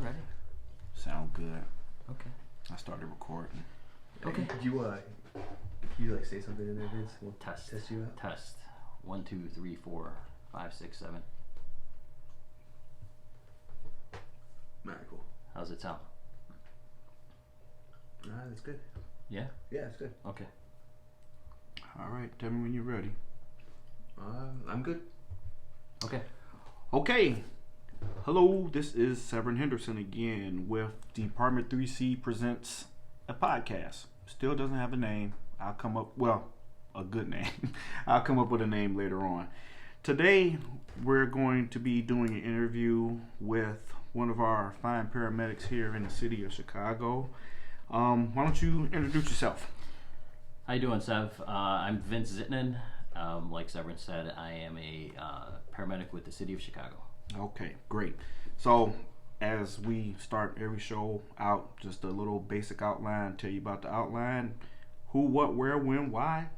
ready. Sound good. Okay. I started recording. Okay. Did you like say something in there, Vince? We'll Test. Test you out. Test. 1, 2, 3, 4, 5, 6, 7. Alright, cool. How's it sound? That's good. Yeah? Yeah, it's good. Okay. All right, tell me when you're ready. I'm good. Okay. Okay. Hello, this is Severin Henderson again with Department3C Presents, a podcast. Still doesn't have a name. I'll come up, a good name. I'll come up with a name later on. Today, we're going to be doing an interview with one of our fine paramedics here in the city of Chicago. Why don't you introduce yourself? How you doing, Sev? I'm Vince Zittnan. Like Severin said, I am a paramedic with the city of Chicago. Okay, great. So, as we start every show out, just a little basic outline, tell you about the outline, who, what, where, when, why.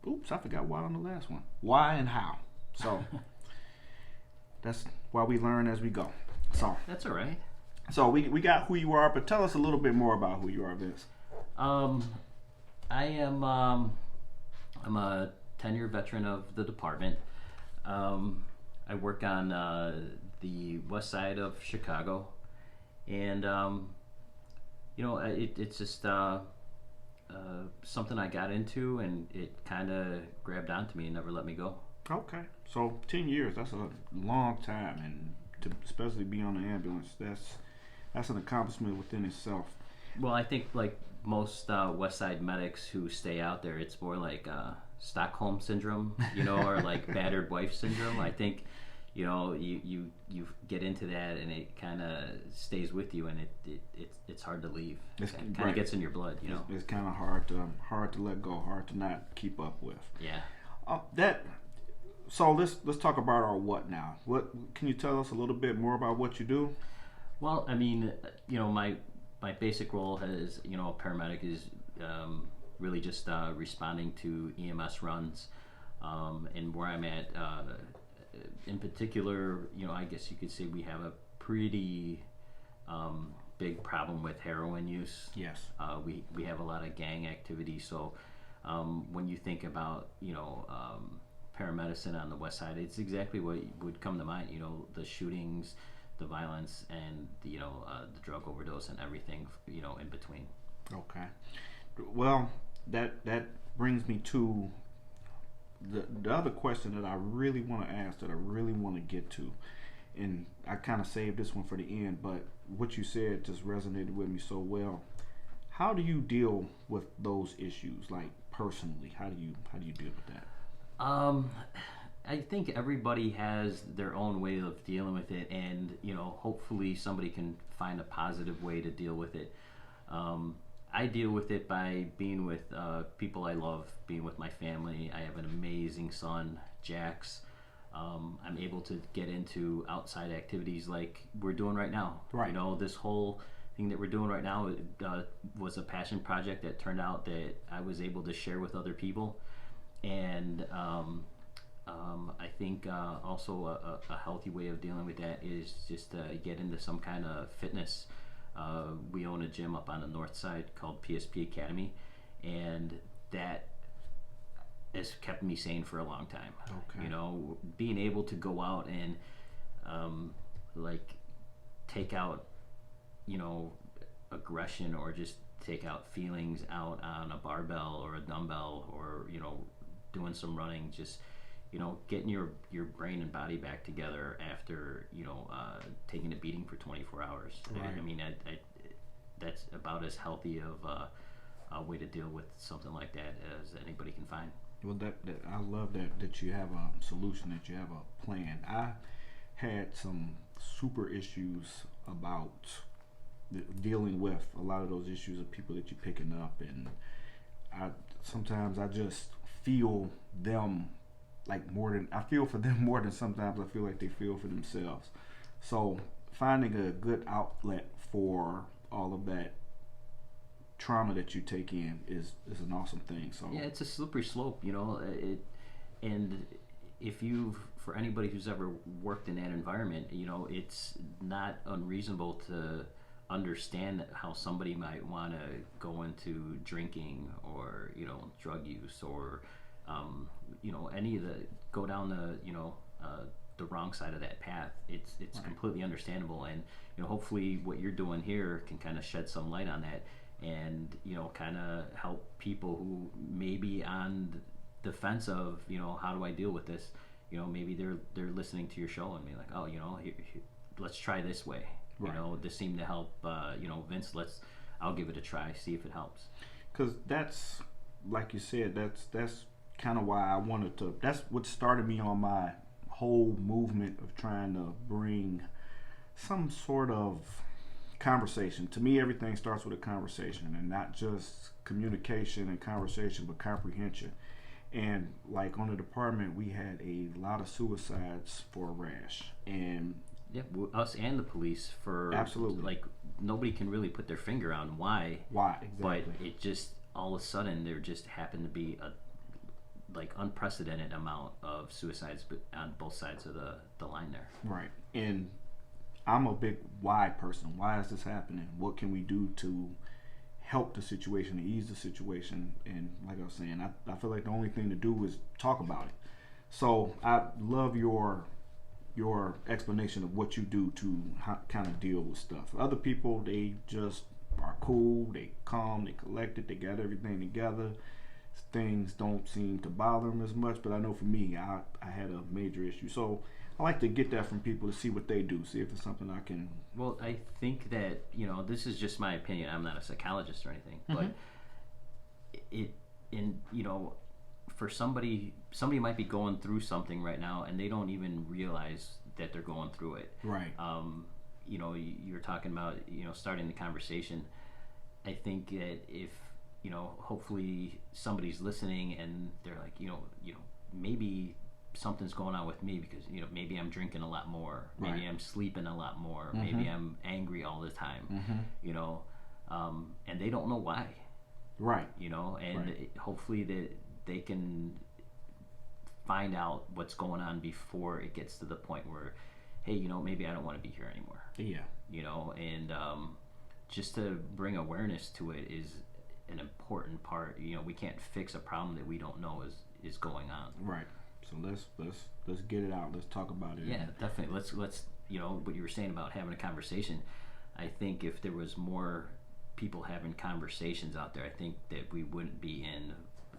Oops, I forgot why on the last one. Why and how. So, that's why we learn as we go. So That's all right. So we got who you are, but tell us a little bit more about who you are, Vince. I am I'm a 10-year veteran of the department. I work on the west side of Chicago, and it's just something I got into, and it kind of grabbed onto me and never let me go. Okay, so 10 years, that's a long time, and to especially be on the ambulance, that's an accomplishment within itself. Well, I think like most West Side medics who stay out there, it's more like Stockholm syndrome, or like battered wife syndrome. I think, you get into that and it kind of stays with you, and it's hard to leave. It kind of gets in your blood, It's kind of hard to let go, hard to not keep up with. Yeah. So let's talk about our what now. What can you tell us a little bit more about what you do? Well, I mean, my basic role as a paramedic is really just responding to EMS runs, and where I'm at in particular, I guess you could say we have a pretty big problem with heroin use. Yes. We have a lot of gang activity, so when you think about paramedicine on the west side, it's exactly what would come to mind. The shootings, the violence, and the drug overdose, and everything in between. Okay. Well, that brings me to the other question that I really want to ask, that I really want to get to, and I kind of saved this one for the end, but what you said just resonated with me so well. How do you deal with those issues, like personally? How do you deal with that? I think everybody has their own way of dealing with it, and hopefully somebody can find a positive way to deal with it. I deal with it by being with people I love, being with my family. I have an amazing son, Jax. I'm able to get into outside activities like we're doing right now. Right. This whole thing that we're doing right now was a passion project that turned out that I was able to share with other people. And I think also a healthy way of dealing with that is just to get into some kind of fitness. We own a gym up on the north side called PSP Academy, and that has kept me sane for a long time. Okay. Being able to go out and take out aggression, or just take out feelings out on a barbell or a dumbbell, or doing some running, just getting your brain and body back together after taking a beating for 24 hours. Right. I mean, I that's about as healthy of a way to deal with something like that as anybody can find. Well, that I love that you have a solution, that you have a plan. I had some super issues about dealing with a lot of those issues of people that you're picking up, and sometimes I just feel them I feel for them more than sometimes I feel like they feel for themselves. So finding a good outlet for all of that trauma that you take in is an awesome thing. So yeah, it's a slippery slope, and for anybody who's ever worked in that environment, it's not unreasonable to understand how somebody might want to go into drinking or drug use or any of the go down the wrong side of that path. It's Right. completely understandable, and hopefully what you're doing here can kind of shed some light on that, and kind of help people who may be on the fence of how do I deal with this. Maybe they're listening to your show and be like, oh, let's try this way. Right. This seemed to help. Vince, I'll give it a try, see if it helps. Because that's, like you said, that's kind of why I wanted to. That's what started me on my whole movement of trying to bring some sort of conversation. To me, everything starts with a conversation, and not just communication and conversation, but comprehension. And like on the department, we had a lot of suicides for a rash, and Yeah, us and the police for Absolutely. like nobody can really put their finger on why, why but exactly? it just all of a sudden there just happened to be a unprecedented amount of suicides on both sides of the line there. Right. And I'm a big why person. Why is this happening? What can we do to help the situation, to ease the situation? And like I was saying, I feel like the only thing to do is talk about it. So I love your explanation of what you do to kind of deal with stuff. Other people, they just are cool, they calm, they collected, they got everything together. Things don't seem to bother them as much, but I know for me, I had a major issue. So I like to get that from people to see what they do, see if it's something I can. Well, I think that this is just my opinion. I'm not a psychologist or anything, but for somebody might be going through something right now and they don't even realize that they're going through it. Right. You're talking about starting the conversation. I think that if hopefully somebody's listening and they're like maybe something's going on with me because maybe I'm drinking a lot more, maybe Right. I'm sleeping a lot more, Mhm. maybe I'm angry all the time, and they don't know why. Right. And Right. hopefully that they can find out what's going on before it gets to the point where, hey, maybe I don't want to be here anymore. Yeah. And just to bring awareness to it is an important part. We can't fix a problem that we don't know is going on. Right. So let's get it out. Let's talk about it. Yeah, definitely. Let's what you were saying about having a conversation. I think if there was more people having conversations out there, I think that we wouldn't be in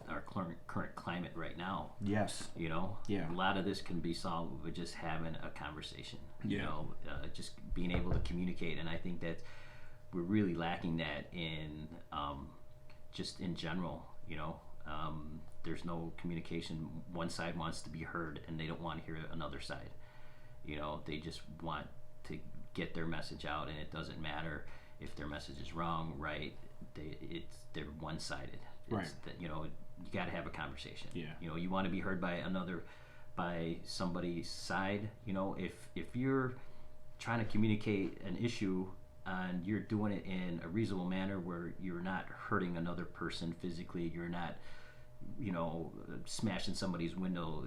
our current climate right now. Yes. Yeah. A lot of this can be solved with just having a conversation. Yeah. Just being able to communicate, and I think that we're really lacking that in just in general. There's no communication. One side wants to be heard, and they don't want to hear another side. They just want to get their message out, and it doesn't matter if their message is wrong, right? They're one-sided. Right. You got to have a conversation. Yeah. You want to be heard by somebody's side. If you're trying to communicate an issue and you're doing it in a reasonable manner where you're not hurting another person physically, you're not smashing somebody's window,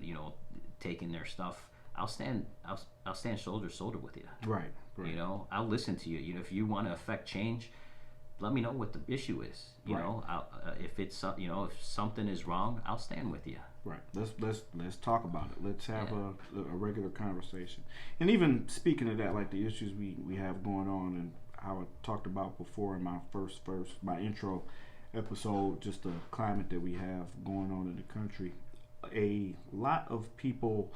taking their stuff, I'll stand shoulder to shoulder with you. Right. I'll listen to you. If you want to affect change, let me know what the issue is. If it's if something is wrong, I'll stand with you. Right. Let's talk about it. Let's have a regular conversation. And even speaking of that, like the issues we have going on, and how I talked about before in my my intro episode, just the climate that we have going on in the country. A lot of people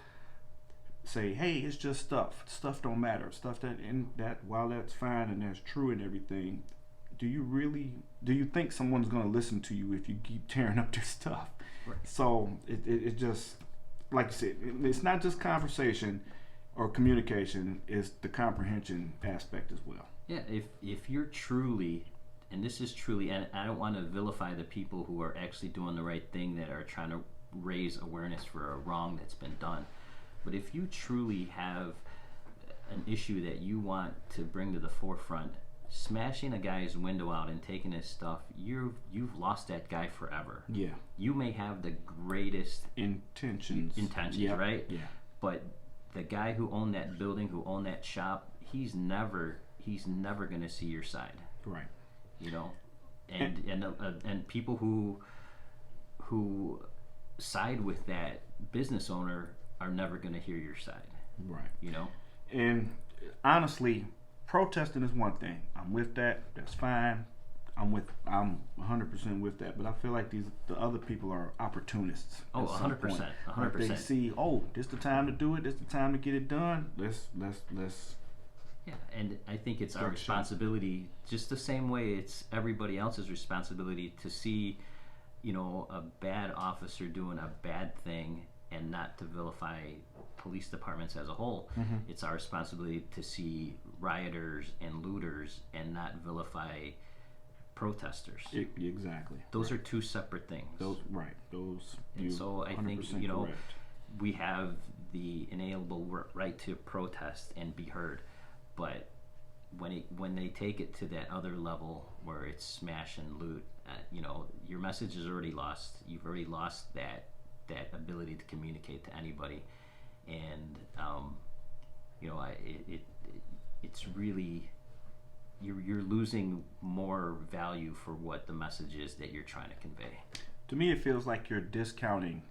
say, hey, it's just stuff don't matter, stuff that while that's fine and that's true and everything, do you think someone's going to listen to you if you keep tearing up their stuff? Right. So it just, like you said, it's not just conversation or communication, it's the comprehension aspect as well. Yeah, if you're truly, and this is truly, and I don't want to vilify the people who are actually doing the right thing, that are trying to raise awareness for a wrong that's been done, but if you truly have an issue that you want to bring to the forefront, smashing a guy's window out and taking his stuff, you've lost that guy forever. Yeah. You may have the greatest Intentions, right? Yeah. But the guy who owned that building, who owned that shop, he's never he's never going to see your side. Right. You know, and people who side with that business owner are never going to hear your side. Right. You know. And honestly, protesting is one thing. I'm with that. That's fine. I'm 100% with that. But I feel like the other people are opportunists. Oh, 100%. 100%. They see, this the time to do it. This the time to get it done. Let's. Yeah, and I think it's our responsibility, just the same way it's everybody else's responsibility to see, you know, a bad officer doing a bad thing and not to vilify police departments as a whole. Mm-hmm. It's our responsibility to see rioters and looters and not vilify protesters. Exactly. Those are two separate things. Those. And so I think, you know, we have the inalienable right to protest and be heard, but when they take it to that other level where it's smash and loot, you know, your message is already lost. You've already lost that ability to communicate to anybody, and you know, it's really you're losing more value for what the message is that you're trying to convey. To me, it feels like you're discounting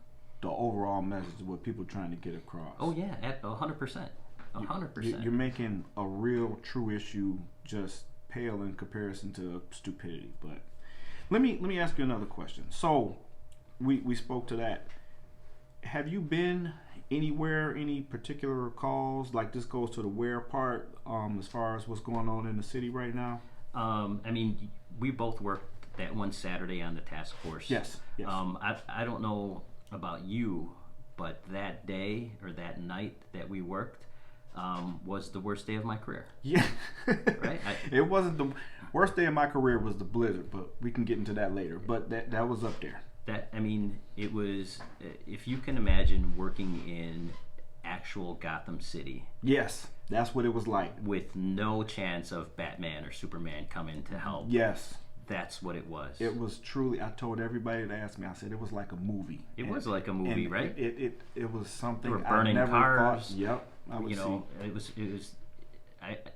the overall message of what people are trying to get across. Oh yeah, at 100%. 100%. You're making a real, true issue just pale in comparison to stupidity. But let me ask you another question. So we spoke to that. Have you been anywhere, any particular calls? Like, this goes to the where part, as far as what's going on in the city right now? I mean, we both worked that one Saturday on the task force. Yes. I don't know about you, but that day or that night that we worked was the worst day of my career. Yeah. Right? It wasn't the worst day of my career was the blizzard, but we can get into that later. But that was up there. It was, if you can imagine working in actual Gotham City. Yes, that's what it was like. With no chance of Batman or Superman coming to help. Yes. That's what it was. It was truly, I told everybody that asked me, I said it was like a movie. It was like a movie, right? It was something they were burning I never cars. thought. Yep. You know, it was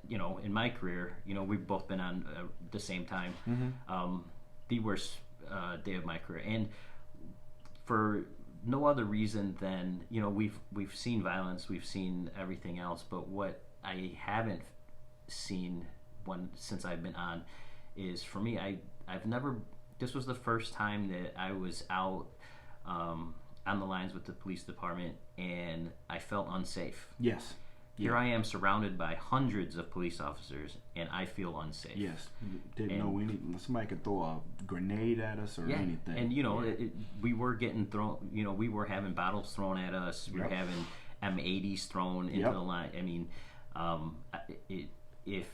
you know, in my career, you know, we've both been on the same time. Mm-hmm. The worst day of my career, and for no other reason than, you know, we've seen violence, we've seen everything else, but what I haven't seen since I've been on is, for me, I've never, this was the first time that I was out on the lines with the police department and I felt unsafe. Yes. Here I am surrounded by hundreds of police officers and I feel unsafe. Yes. Didn't know somebody could throw a grenade at us or anything. And, you know, we were getting thrown, you know, we were having bottles thrown at us. We were having M80s thrown into the line. I mean, if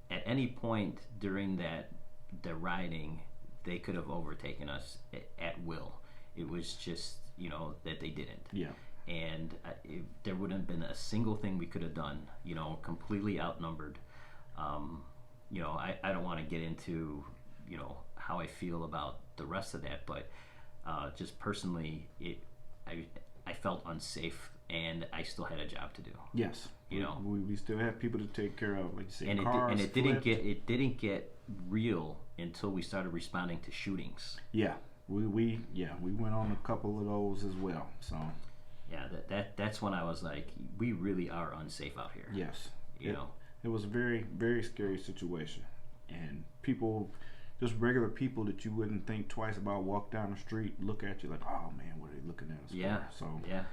at any point during the rioting, they could have overtaken us at will. It was just, you know, that they didn't. Yeah. And there wouldn't have been a single thing we could have done, you know, completely outnumbered. You know, I don't want to get into, you know, how I feel about the rest of that, but just personally, I felt unsafe and I still had a job to do. Yes. You know, we still have people to take care of, like you said, and cars, it didn't get real until we started responding to shootings. Yeah. We went on a couple of those as well. So yeah, that's when I was like, we really are unsafe out here. Yes. You know, it was a very, very scary situation, and people, just regular people that you wouldn't think twice about, walk down the street, look at you like, oh man, what are they looking at us for? So yeah.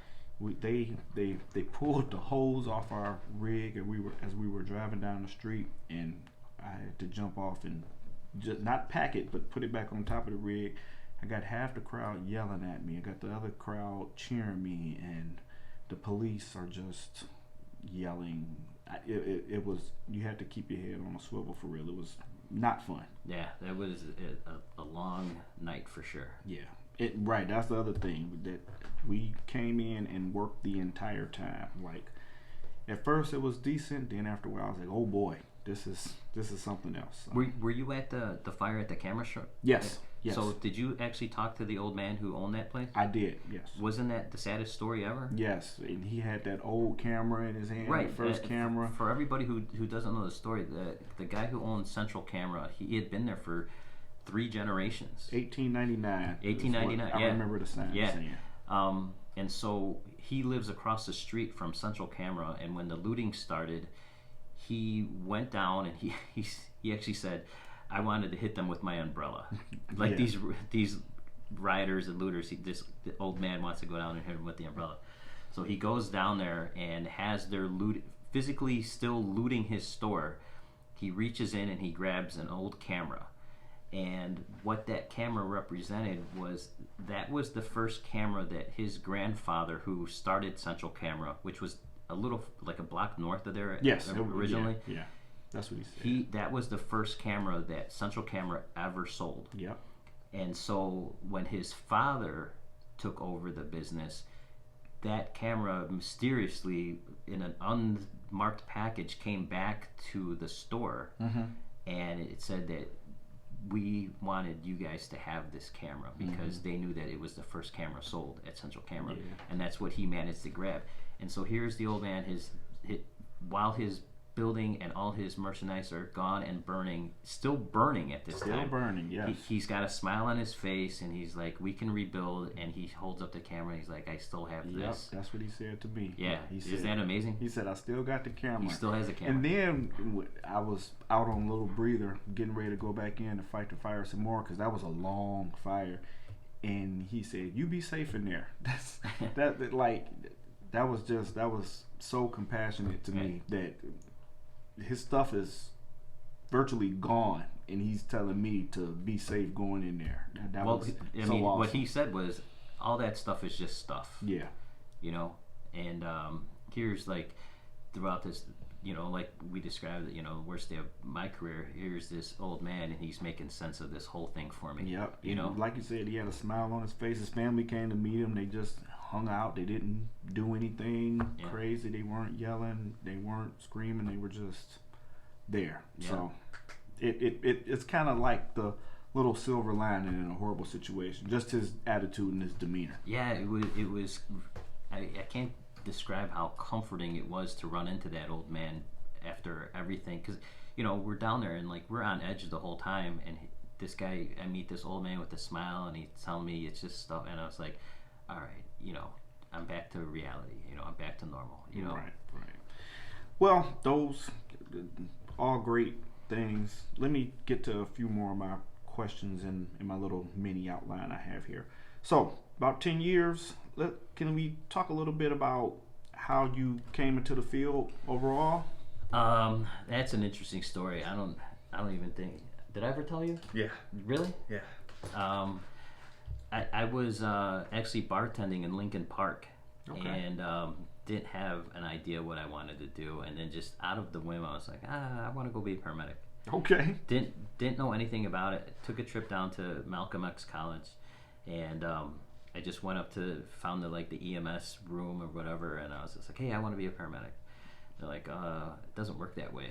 They pulled the hose off our rig, and as we were driving down the street, and I had to jump off and just not pack it, but put it back on top of the rig. I got half the crowd yelling at me. I got the other crowd cheering me, and the police are just yelling. It was, you had to keep your head on a swivel for real. It was not fun. Yeah, that was a long night for sure. Yeah. Right, that's the other thing, that we came in and worked the entire time. Like, at first it was decent, then after a while I was like, oh boy, this is something else. Were you at the fire at the camera shop? Yes. Yes. So did you actually talk to the old man who owned that place? I did. Yes. Wasn't that the saddest story ever? Yes, and he had that old camera in his hand. Right. The first camera. For everybody who doesn't know the story, the guy who owned Central Camera, he had been there for 3 generations. 1899. 1899. I yeah. remember the sign. Yeah. Saying. And so he lives across the street from Central Camera, and when the looting started, he went down and he actually said, I wanted to hit them with my umbrella. Like Yeah. these rioters and looters, the old man wants to go down and hit them with the umbrella. So he goes down there and has their physically still looting his store. He reaches in and he grabs an old camera. And what that camera represented was the first camera that his grandfather, who started Central Camera, which was a little like a block north of there originally. Yeah. That's what he said. That was the first camera that Central Camera ever sold. Yep. And so when his father took over the business, that camera mysteriously in an unmarked package came back to the store, and it said that we wanted you guys to have this camera because they knew that it was the first camera sold at Central Camera, and that's what he managed to grab. And so here's the old man, while his building and all his merchandise are gone and burning, still burning at this time. Still burning, yes. He's got a smile on his face, and he's like, we can rebuild, and he holds up the camera, and he's like, I still have this. That's what he said to me. Yeah, is that amazing? He said, I still got the camera. He still has a camera. And then I was out on a little breather, getting ready to go back in to fight the fire some more, because that was a long fire. And he said, you be safe in there. That was so compassionate to me, that his stuff is virtually gone, and he's telling me to be safe going in there. That was awesome. What he said was, all that stuff is just stuff. Yeah. You know, and here's like throughout this, you know, like we described it, you know, worst day of my career, here's this old man, and he's making sense of this whole thing for me. Yep. You know, like you said, he had a smile on his face. His family came to meet him. They just hung out. They didn't do anything crazy. They weren't yelling. They weren't screaming. They were just there. Yeah. So it's kind of like the little silver lining in a horrible situation. Just his attitude and his demeanor. Yeah, it was. I can't describe how comforting it was to run into that old man after everything, because you know we're down there and like we're on edge the whole time, and this guy, I meet this old man with a smile, and he's telling me it's just stuff, and I was like, all right, you know, I'm back to reality, you know, I'm back to normal, you know. Right. Well, those all great things. Let me get to a few more of my questions in my little mini outline I have here. So about 10 years, can we talk a little bit about how you came into the field overall? That's an interesting story. I don't even think, did I ever tell you? Yeah. Really? Yeah. I was actually bartending in Lincoln Park, and didn't have an idea what I wanted to do, and then just out of the whim I was like, I want to go be a paramedic. Okay. Didn't know anything about it. Took a trip down to Malcolm X College, and I just went up to found the EMS room or whatever, and I was just like, hey, I want to be a paramedic. They're like, it doesn't work that way.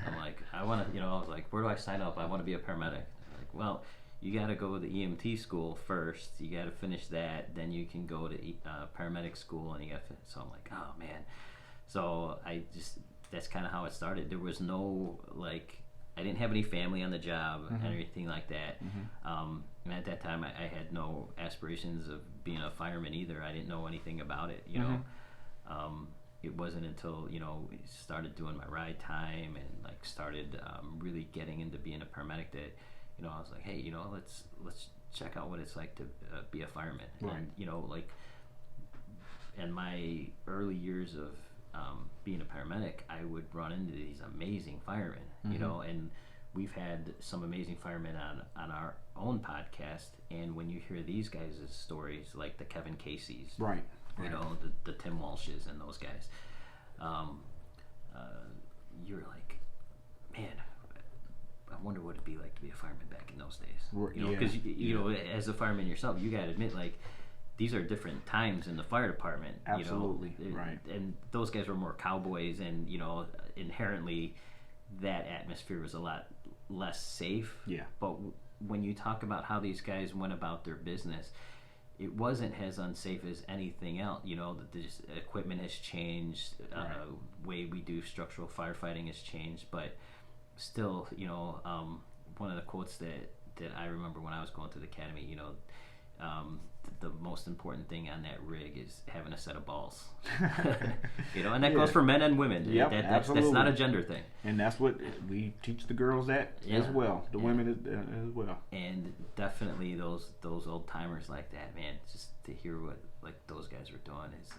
I'm like, I want to, you know, I was like, where do I sign up? I want to be a paramedic. They're like, well, you got to go to the EMT school first. You got to finish that, then you can go to paramedic school, and you got. So I'm like, oh man. So that's kind of how it started. There was no I didn't have any family on the job and anything like that. And at that time, I had no aspirations of being a fireman either. I didn't know anything about it, you know. It wasn't until, you know, we started doing my ride time and started really getting into being a paramedic that, you know, I was like, hey, you know, let's check out what it's like to be a fireman. Right. And, you know, in my early years of being a paramedic, I would run into these amazing firemen, you know, and we've had some amazing firemen on our own podcast, and when you hear these guys' stories, like the Kevin Casey's, right. You know, the Tim Walsh's and those guys, you're like, man, I wonder what it'd be like to be a fireman back in those days. You know, because you know, as a fireman yourself, you gotta admit, these are different times in the fire department. Absolutely, you know? right. And those guys were more cowboys, and you know, inherently, that atmosphere was a lot less safe. Yeah. But when you talk about how these guys went about their business, it wasn't as unsafe as anything else. You know, the equipment has changed, Right. way we do structural firefighting has changed, but still, you know, one of the quotes that I remember when I was going through the academy, you know, the most important thing on that rig is having a set of balls. You know, and that goes for men and women. Yep, That's absolutely. not a gender thing. And that's what we teach the girls that as well. The women as well. And definitely those old timers like that, man. Just to hear what like those guys were doing is,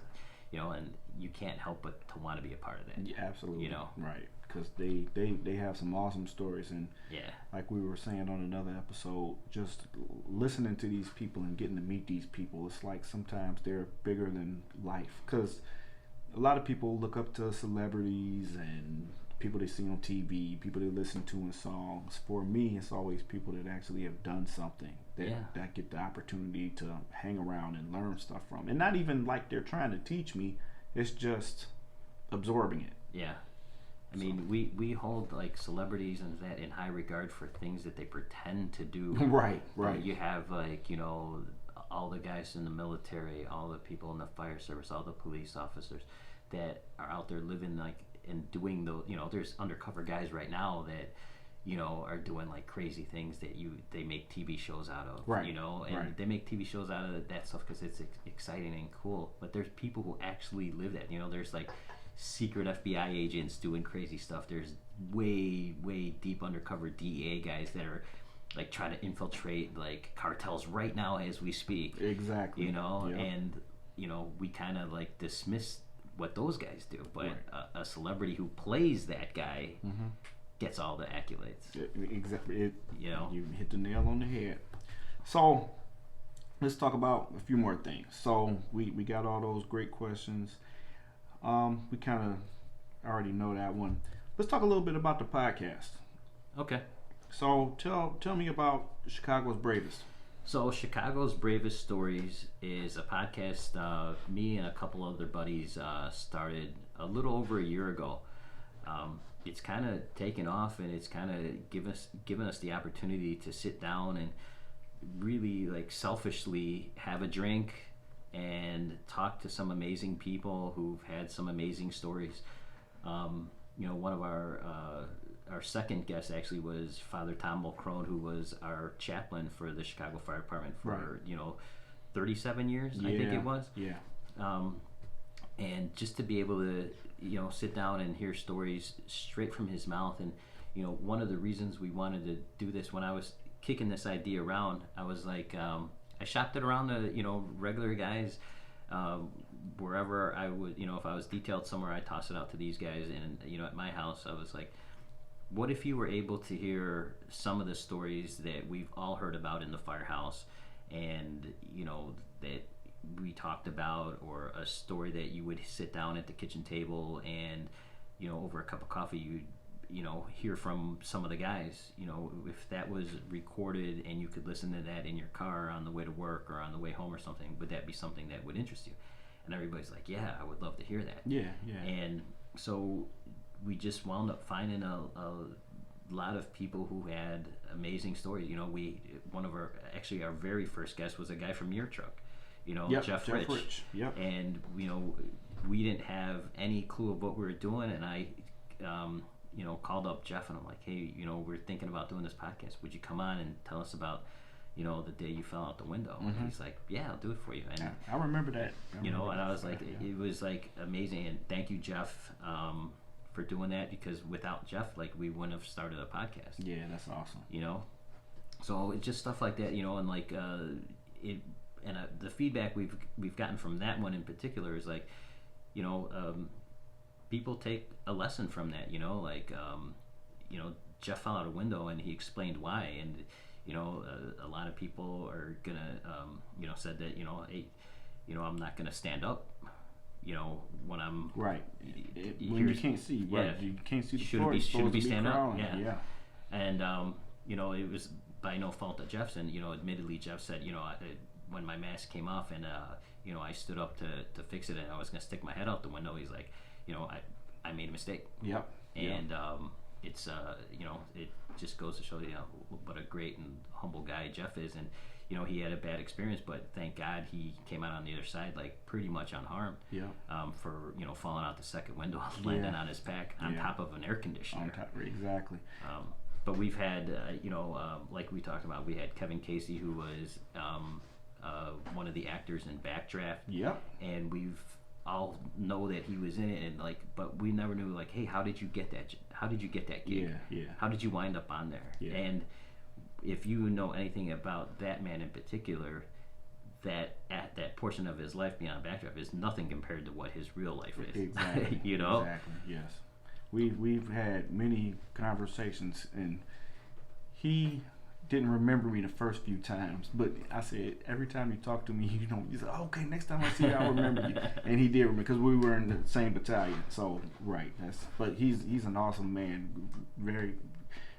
you know, and you can't help but to want to be a part of that. Yeah, absolutely. You know, right? Because they have some awesome stories, and yeah, like we were saying on another episode, just listening to these people and getting to meet these people, it's like sometimes they're bigger than life. Because a lot of people look up to celebrities and people they see on TV, people they listen to in songs. For me, it's always people that actually have done something that get the opportunity to hang around and learn stuff from. And not even like they're trying to teach me, it's just absorbing it. Yeah. I mean, we hold like celebrities and that in high regard for things that they pretend to do. Right. You have like, you know, all the guys in the military, all the people in the fire service, all the police officers that are out there living like and doing the, you know, there's undercover guys right now that, you know, are doing like crazy things that they make TV shows out of. Right. You know, and they make TV shows out of that stuff because it's exciting and cool. But there's people who actually live that. You know, there's like secret FBI agents doing crazy stuff. There's way deep undercover DEA guys that are like trying to infiltrate like cartels right now as we speak. Exactly. You know, Yep. and you know, we kind of like dismiss what those guys do, but a celebrity who plays that guy gets all the accolades. Exactly. You know, you hit the nail on the head. So let's talk about a few more things. So we got all those great questions. We kind of already know that one. Let's talk a little bit about the podcast. Okay. So tell me about Chicago's Bravest. So Chicago's Bravest Stories is a podcast me and a couple other buddies started a little over a year ago. It's kind of taken off, and it's kind of given us the opportunity to sit down and really like selfishly have a drink and talk to some amazing people who've had some amazing stories. You know, one of our second guest actually was Father Tom Mulcrone, who was our chaplain for the Chicago Fire Department for, you know, 37 years, I think it was. Yeah. And just to be able to, you know, sit down and hear stories straight from his mouth. And, you know, one of the reasons we wanted to do this, when I was kicking this idea around, I was like, I shopped it around to, you know, regular guys, wherever I would, you know, if I was detailed somewhere, I toss it out to these guys. And, you know, at my house, I was like, what if you were able to hear some of the stories that we've all heard about in the firehouse, and, you know, that we talked about, or a story that you would sit down at the kitchen table and, you know, over a cup of coffee, you know, hear from some of the guys. You know, if that was recorded and you could listen to that in your car on the way to work or on the way home or something, would that be something that would interest you? And everybody's like, yeah, I would love to hear that. Yeah. And so we just wound up finding a lot of people who had amazing stories. You know, our very first guest was a guy from Your Truck, you know, Jeff Rich. Yep. And, you know, we didn't have any clue of what we were doing, and I, you know, called up Jeff, and I'm like, hey, you know, we're thinking about doing this podcast. Would you come on and tell us about, you know, the day you fell out the window? And he's like, yeah, I'll do it for you. And I remember that. you know, and I was like, it was like amazing. And thank you, Jeff, for doing that, because without Jeff, like, we wouldn't have started a podcast. Yeah, that's awesome. You know, so it's just stuff like that, you know, and like the feedback we've gotten from that one in particular is like, you know, people take a lesson from that, you know, like, you know, Jeff fell out a window and he explained why, and, you know, a lot of people are gonna, you know, said that, you know, hey, you know, I'm not gonna stand up, you know, when I'm right. When you can't see, right? You can't see the floor. Shouldn't be stand up. Yeah. And you know, it was by no fault of Jeff's, and, you know, admittedly, Jeff said, you know, when my mask came off and you know, I stood up to fix it, and I was gonna stick my head out the window, he's like, you know, I made a mistake. Yep. And it's it just goes to show what a great and humble guy Jeff is, and he had a bad experience, but thank God he came out on the other side like pretty much unharmed. Yeah. For falling out the second window, landing on his back on top of an air conditioner. On top, exactly. But we've had like we talked about, we had Kevin Casey, who was one of the actors in Backdraft. Yep. And we've all know that he was in it, and but we never knew hey, how did you get that? How did you get that gig? Yeah. How did you wind up on there? Yeah. And if you know anything about that man in particular, that at that portion of his life beyond Backdraft is nothing compared to what his real life is. Exactly. Exactly. Yes. We've had many conversations, and he didn't remember me the first few times, but I said every time you talk to me, he said, oh, okay, next time I see you, I'll remember you. And he did remember, because we were in the same battalion. So right, but he's an awesome man. Very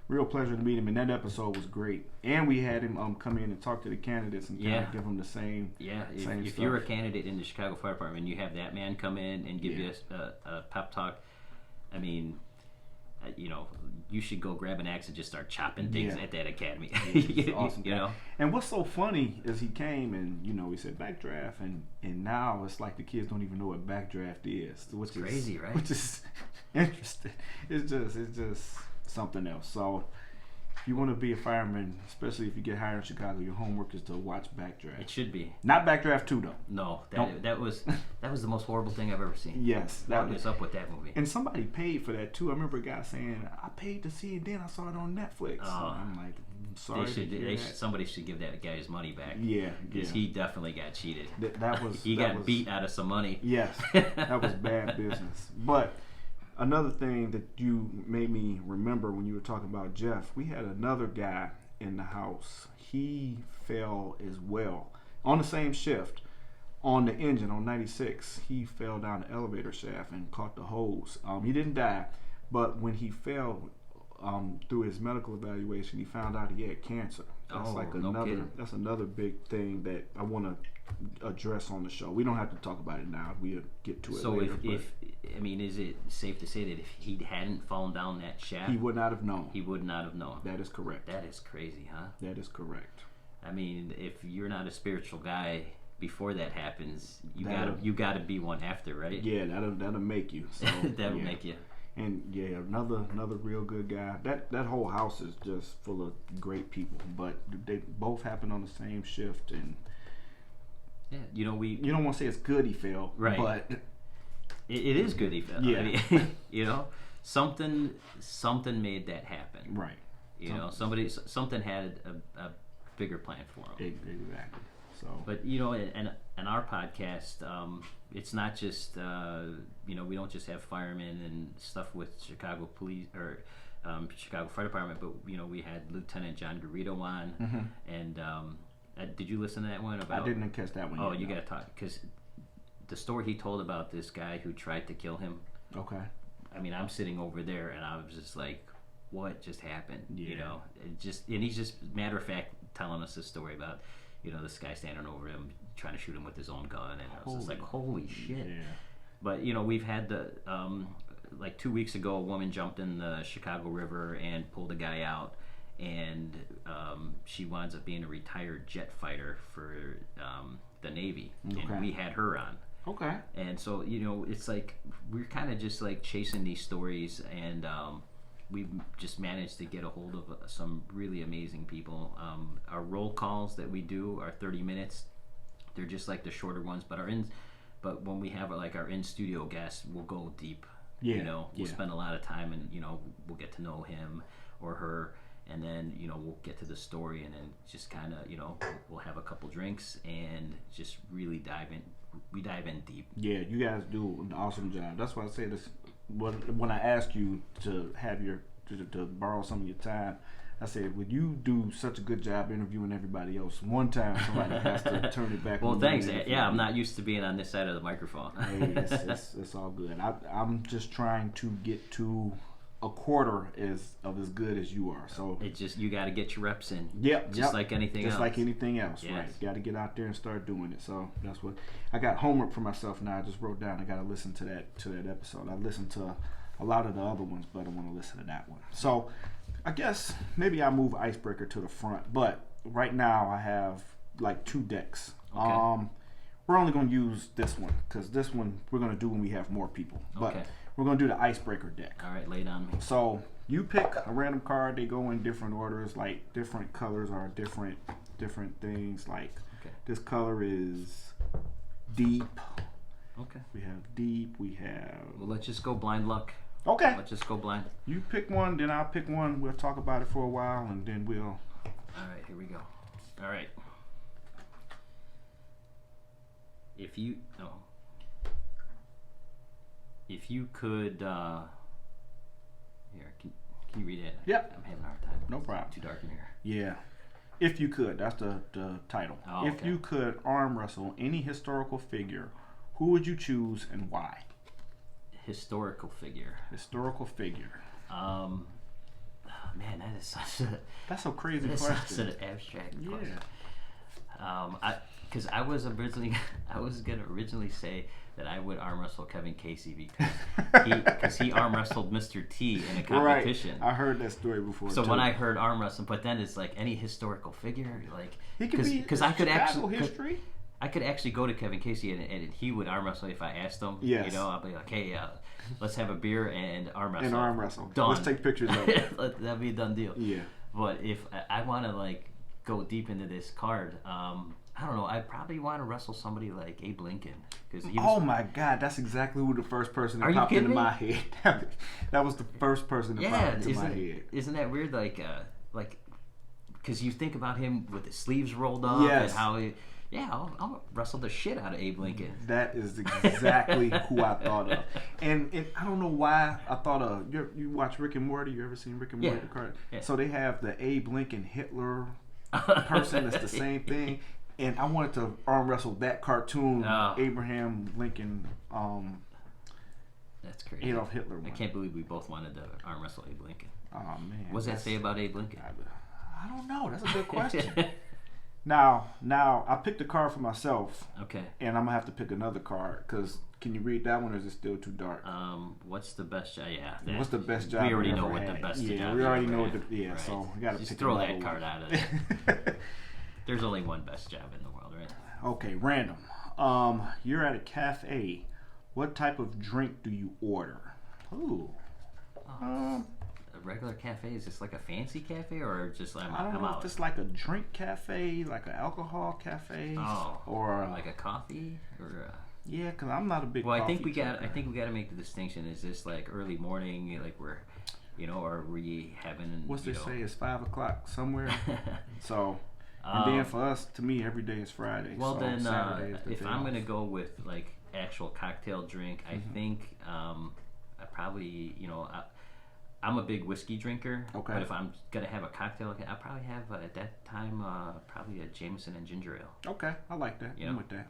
real pleasure to meet him, and that episode was great. And we had him come in and talk to the candidates and kind of give them the same. Yeah, same if stuff. you're a candidate in the Chicago Fire Department, you have that man come in and give you a pep talk. I mean, you should go grab an axe and just start chopping things at that academy. It's awesome. And what's so funny is he came and he said Backdraft, and now it's like the kids don't even know what Backdraft is, which is crazy, right? Which is interesting. It's just something else. So if you want to be a fireman, especially if you get hired in Chicago, your homework is to watch Backdraft. It should be. Not Backdraft 2 though. No, that was the most horrible thing I've ever seen. Yes, what was up with that movie? And somebody paid for that too. I remember a guy saying, "I paid to see it, then I saw it on Netflix." Oh, I'm like, sorry. Somebody should give that guy his money back. Yeah, because he definitely got cheated. That was he got beat out of some money. Yes, that was bad business. But another thing that you made me remember when you were talking about Jeff, we had another guy in the house. He fell as well on the same shift on the engine on 96. He fell down the elevator shaft and caught the hose. He didn't die, but when he fell through his medical evaluation, he found out he had cancer. That's that's another big thing that I want to address on the show. We don't have to talk about it now. We'll get to it later. So is it safe to say that if he hadn't fallen down that shaft, he would not have known? He would not have known. That is correct. That is crazy, huh? That is correct. I mean, if you're not a spiritual guy before that happens, you gotta be one after, right? Yeah, that'll make you. So, that'll make you. And another real good guy. That whole house is just full of great people. But they both happened on the same shift, and you don't want to say it's good he fell, right? But it is good he fell. Yeah. I mean, something made that happen. Right. Something had a bigger plan for him. Exactly. So, but in our podcast, it's not just we don't just have firemen and stuff with Chicago Police or Chicago Fire Department, but we had Lieutenant John Garrido on, and did you listen to that one? I didn't catch that one. Oh, you gotta talk, because the story he told about this guy who tried to kill him. Okay. I mean, I'm sitting over there and I was just like, what just happened? Yeah. And he's just matter of fact telling us this story about this guy standing over him trying to shoot him with his own gun, and I was just like, holy shit. Yeah. But we've had the like 2 weeks ago, a woman jumped in the Chicago River and pulled a guy out, and she winds up being a retired jet fighter for the Navy, and we had her on. Okay. And so it's like we're kind of just like chasing these stories, and we've just managed to get a hold of some really amazing people. Our roll calls that we do are 30 minutes. They're just like the shorter ones, but when we have our in-studio guests, we'll go deep. Yeah. We'll spend a lot of time, and we'll get to know him or her, and then we'll get to the story, and then just kind of we'll have a couple drinks and just really dive in. We dive in deep. Yeah, you guys do an awesome job. That's why I say this. When I asked you to have to borrow some of your time, I said, would you do such a good job interviewing everybody else? One time somebody has to turn it back. Well, thanks. Yeah, I'm not used to being on this side of the microphone. Hey, it's all good. I'm just trying to get to a quarter as good as you are. So it's just, you got to get your reps in. Yep. Just like anything else. Just like anything else, yes. Right? Got to get out there and start doing it. So that's what I got homework for myself now. I just wrote down. I got to listen to that episode. I listened to a lot of the other ones, but I want to listen to that one. So I guess maybe I move Icebreaker to the front, but right now I have like 2 decks. Okay. We're only going to use this one because this one we're going to do when we have more people. But Okay. we're going to do the Icebreaker deck. All right, lay it on me. So you pick a random card. They go in different orders, like different colors are different things. Like this color is deep. Okay. We have deep. We have. Well, let's just go blind luck. Okay. Let's just go blind. You pick one, then I'll pick one. We'll talk about it for a while, and then we'll. All right, here we go. All right. If you could, here, can you read it? Yep. I'm having a hard time. No problem. It's too dark in here. Yeah. If you could, that's the title. Oh, if okay. you could arm wrestle any historical figure, who would you choose and why? Historical figure. Historical figure. Man, that is such a That's a crazy that's question. such an abstract Yeah. question. Because I was gonna originally say that I would arm wrestle Kevin Casey because he arm wrestled Mr. T in a competition. Right. I heard that story before. So too. when I heard arm wrestling, but then it's like any historical figure, like he could be because I could Chicago actually history. I could actually go to Kevin Casey and he would arm wrestle if I asked him. Yes. You know, I'll be like, hey, let's have a beer and arm wrestle. And arm wrestle. Done. Let's take pictures of it. That'd be a done deal. Yeah. But if I want to like go deep into this card, I don't know. I probably want to wrestle somebody like Abe Lincoln because he was. Oh my God, that's exactly who the first person that Are you popped into kidding me? my head. That was the first person that popped into my head. Isn't that weird? Like, because you think about him with his sleeves rolled up Yes. and how he. Yeah, I'll wrestle the shit out of Abe Lincoln. That is exactly who I thought of, and I don't know why I thought of. You watch Rick and Morty? You ever seen Rick and Morty? Yeah. The card? Yeah. So they have the Abe Lincoln Hitler person. That's the same thing, and I wanted to arm wrestle that cartoon Abraham Lincoln, That's crazy. Adolf Hitler one. I can't believe we both wanted to arm wrestle Abe Lincoln. Oh man, What does that say about Abe Lincoln? I don't know. That's a good question. Now I picked a card for myself. Okay. And I'm gonna have to pick another card because can you read that one or is it still too dark? What's the best job? Yeah. What's the best job? We already you know ever what had? the best Yeah, job. we you already ever know had. what the Right. so I gotta Just pick throw another that card one. out of there. There's only one best job in the world, right? Okay, random. You're at a cafe. What type of drink do you order? Ooh. A regular cafe, is this like a fancy cafe or just I don't know out? if it's like a drink cafe, like an alcohol cafe, or like a coffee or. Yeah, because I'm not a big. Well, I coffee think we got drinker. to make the distinction. Is this like early morning, like we're, or are we having? What's they say? It's 5 o'clock somewhere. So, and then for us, to me, every day is Friday. Well, so then Saturday is the if day I'm off. gonna go with like actual cocktail drink, I think I probably I'm a big whiskey drinker. Okay. But if I'm gonna have a cocktail, I'll probably have at that time probably a Jameson and ginger ale. Okay, I like that. Yeah. I'm with that.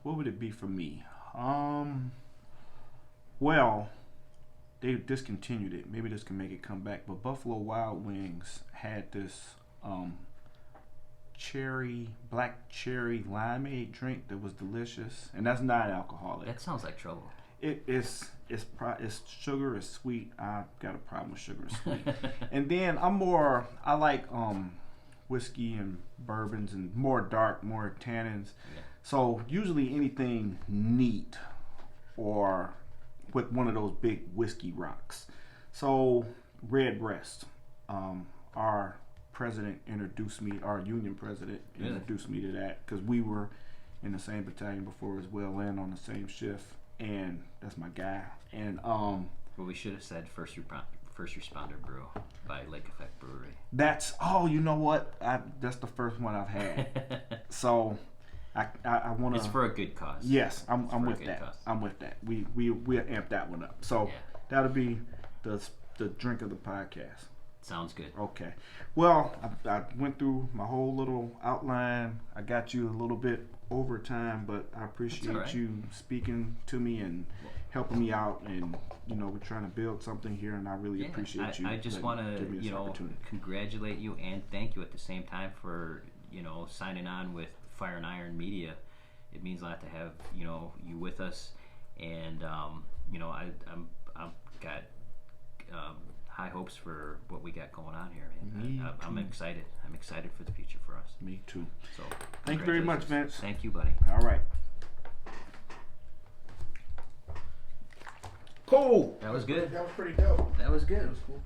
What would it be for me? Well, they discontinued it. Maybe this can make it come back. But Buffalo Wild Wings had this black cherry limeade drink that was delicious, and that's not alcoholic. That sounds like trouble. It's sugar is sweet. I got a problem with sugar is sweet. And then I like whiskey and bourbons and more dark, more tannins. Yeah. So usually anything neat or with one of those big whiskey rocks. So Redbreast, our president introduced me, our union president introduced me to that because we were in the same battalion before as well and on the same shift. And that's my guy. And Well, we should have said First Responder Brew by Lake Effect Brewery. that's you know what? That's the first one I've had. So I want to. It's for a good cause. Yes, I'm for a with good that. cause. I'm with that. We'll amp that one up. So Yeah. that'll be the drink of the podcast. Sounds good. Okay. Well, I went through my whole little outline. I got you a little bit over time, but I appreciate right. you speaking to me and helping me out. And we're trying to build something here, and I really appreciate you. I just want give me to this opportunity. congratulate you and thank you at the same time for signing on with Fire Iron Media. It means a lot to have you with us, and I'm I've got high hopes for what we got going on here, man. Me I'm too. excited. I'm excited for the future for us. Me too. So Thank you very much, congratulations. Vince. Thank you, buddy. All right. Cool. That was good. That was pretty dope. That was good. That was cool.